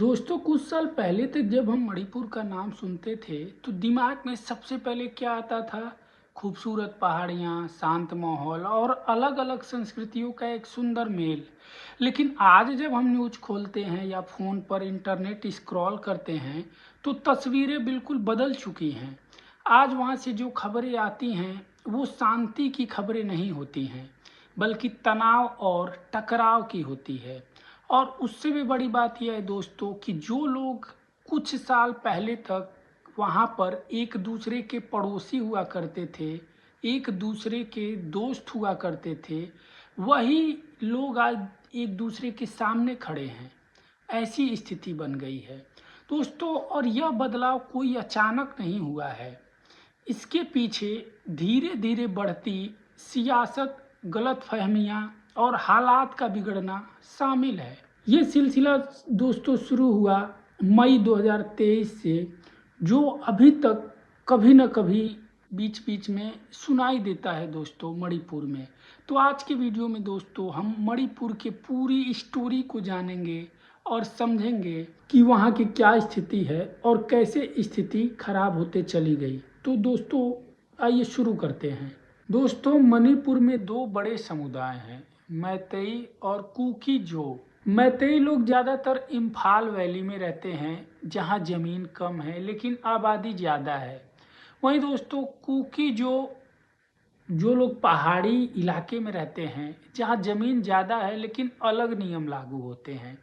दोस्तों कुछ साल पहले तक जब हम मणिपुर का नाम सुनते थे तो दिमाग में सबसे पहले क्या आता था। खूबसूरत पहाड़ियाँ, शांत माहौल और अलग अलग संस्कृतियों का एक सुंदर मेल। लेकिन आज जब हम न्यूज़ खोलते हैं या फ़ोन पर इंटरनेट स्क्रॉल करते हैं तो तस्वीरें बिल्कुल बदल चुकी हैं। आज वहाँ से जो खबरें आती हैं वो शांति की खबरें नहीं होती हैं, बल्कि तनाव और टकराव की होती है। और उससे भी बड़ी बात यह है दोस्तों कि जो लोग कुछ साल पहले तक वहाँ पर एक दूसरे के पड़ोसी हुआ करते थे, एक दूसरे के दोस्त हुआ करते थे, वही लोग आज एक दूसरे के सामने खड़े हैं। ऐसी स्थिति बन गई है दोस्तों। और यह बदलाव कोई अचानक नहीं हुआ है, इसके पीछे धीरे धीरे बढ़ती सियासत, गलतफहमियां और हालात का बिगड़ना शामिल है। ये सिलसिला दोस्तों शुरू हुआ मई 2023 से, जो अभी तक कभी न कभी बीच बीच में सुनाई देता है दोस्तों मणिपुर में। तो आज के वीडियो में दोस्तों हम मणिपुर के पूरी स्टोरी को जानेंगे और समझेंगे कि वहाँ की क्या स्थिति है और कैसे स्थिति खराब होते चली गई। तो दोस्तों आइए शुरू करते हैं। दोस्तों मणिपुर में दो बड़े समुदाय हैं, मैतेई और कुकी-जो। मैतेई लोग ज़्यादातर इम्फाल वैली में रहते हैं, जहां ज़मीन कम है लेकिन आबादी ज़्यादा है। वहीं दोस्तों कुकी-जो जो लोग पहाड़ी इलाके में रहते हैं, जहां ज़मीन ज़्यादा है लेकिन अलग नियम लागू होते हैं।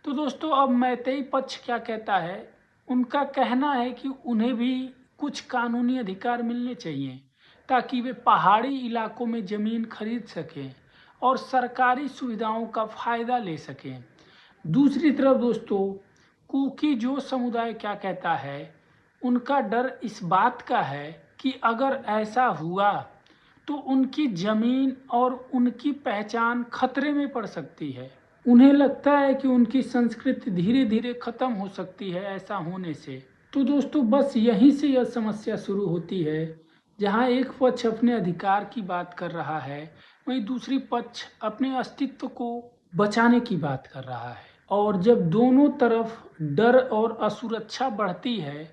तो दोस्तों अब मैतेई पक्ष क्या कहता है, उनका कहना है कि उन्हें भी कुछ कानूनी अधिकार मिलने चाहिए ताकि वे पहाड़ी इलाकों में ज़मीन खरीद सकें और सरकारी सुविधाओं का फ़ायदा ले सकें। दूसरी तरफ दोस्तों कुकी जो समुदाय क्या कहता है, उनका डर इस बात का है कि अगर ऐसा हुआ तो उनकी ज़मीन और उनकी पहचान खतरे में पड़ सकती है। उन्हें लगता है कि उनकी संस्कृति धीरे धीरे खत्म हो सकती है ऐसा होने से। तो दोस्तों बस यहीं से यह समस्या शुरू होती है, जहां एक पक्ष अपने अधिकार की बात कर रहा है, वहीं दूसरी पक्ष अपने अस्तित्व को बचाने की बात कर रहा है। और जब दोनों तरफ डर और असुरक्षा बढ़ती है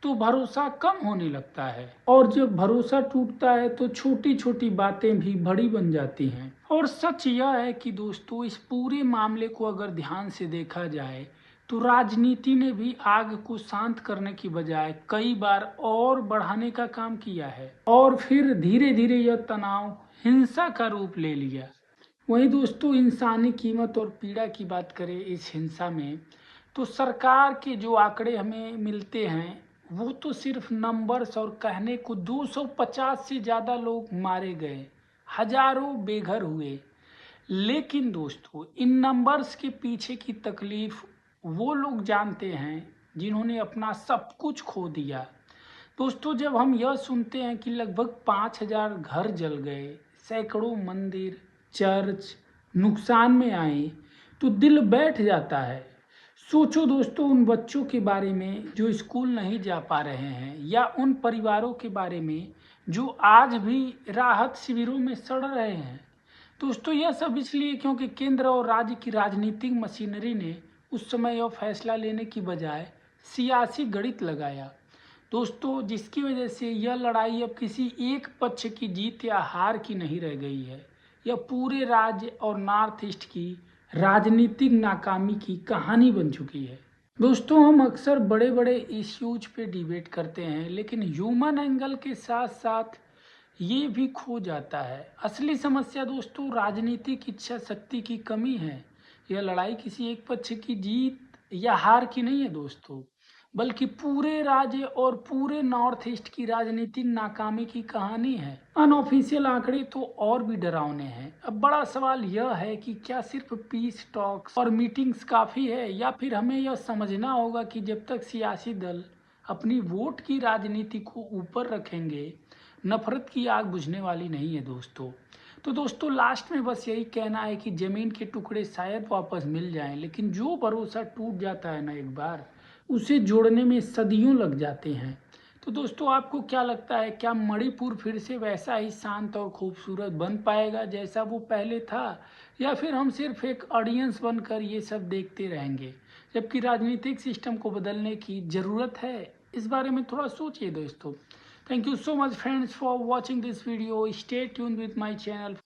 तो भरोसा कम होने लगता है, और जब भरोसा टूटता है तो छोटी छोटी बातें भी बड़ी बन जाती हैं। और सच यह है कि दोस्तों इस पूरे मामले को अगर ध्यान से देखा जाए तो राजनीति ने भी आग को शांत करने की बजाय कई बार और बढ़ाने का काम किया है, और फिर धीरे धीरे यह तनाव हिंसा का रूप ले लिया। वहीं दोस्तों इंसानी कीमत और पीड़ा की बात करें इस हिंसा में, तो सरकार के जो आंकड़े हमें मिलते हैं वो तो सिर्फ नंबर्स और कहने को 250 से ज़्यादा लोग मारे गए, हजारों बेघर हुए। लेकिन दोस्तों इन नंबर्स के पीछे की तकलीफ वो लोग जानते हैं जिन्होंने अपना सब कुछ खो दिया। दोस्तों जब हम यह सुनते हैं कि लगभग 5,000 घर जल गए, सैकड़ों मंदिर, चर्च नुकसान में आए, तो दिल बैठ जाता है। सोचो दोस्तों उन बच्चों के बारे में जो स्कूल नहीं जा पा रहे हैं, या उन परिवारों के बारे में जो आज भी राहत शिविरों में सड़ रहे हैं। दोस्तों यह सब इसलिए क्योंकि केंद्र और राज्य की राजनीतिक मशीनरी ने उस समय यह फैसला लेने की बजाय सियासी गणित लगाया दोस्तों, जिसकी वजह से यह लड़ाई अब किसी एक पक्ष की जीत या हार की नहीं रह गई है। यह पूरे राज्य और नॉर्थ ईस्ट की राजनीतिक नाकामी की कहानी बन चुकी है। दोस्तों हम अक्सर बड़े बड़े इश्यूज पे डिबेट करते हैं, लेकिन ह्यूमन एंगल के साथ साथ ये भी खो जाता है। असली समस्या दोस्तों राजनीतिक इच्छा शक्ति की कमी है। यह लड़ाई किसी एक पक्ष की जीत या हार की नहीं है दोस्तों, बल्कि पूरे राज्य और पूरे नॉर्थ ईस्ट की राजनीतिक नाकामी की कहानी है। अनऑफिशियल आंकड़े तो और भी डरावने हैं। अब बड़ा सवाल यह है कि क्या सिर्फ पीस टॉक्स और मीटिंग्स काफ़ी है, या फिर हमें यह समझना होगा कि जब तक सियासी दल अपनी वोट की राजनीति को ऊपर रखेंगे, नफरत की आग बुझने वाली नहीं है दोस्तों। तो दोस्तों लास्ट में बस यही कहना है कि ज़मीन के टुकड़े शायद वापस मिल जाएं, लेकिन जो भरोसा टूट जाता है ना एक बार, उसे जोड़ने में सदियों लग जाते हैं। तो दोस्तों आपको क्या लगता है, क्या मणिपुर फिर से वैसा ही शांत और खूबसूरत बन पाएगा जैसा वो पहले था, या फिर हम सिर्फ एक ऑडियंस बनकर ये सब देखते रहेंगे? जबकि राजनीतिक सिस्टम को बदलने की ज़रूरत है? इस बारे में थोड़ा सोचिए दोस्तों। Thank you so much friends for watching this video. Stay tuned with my channel.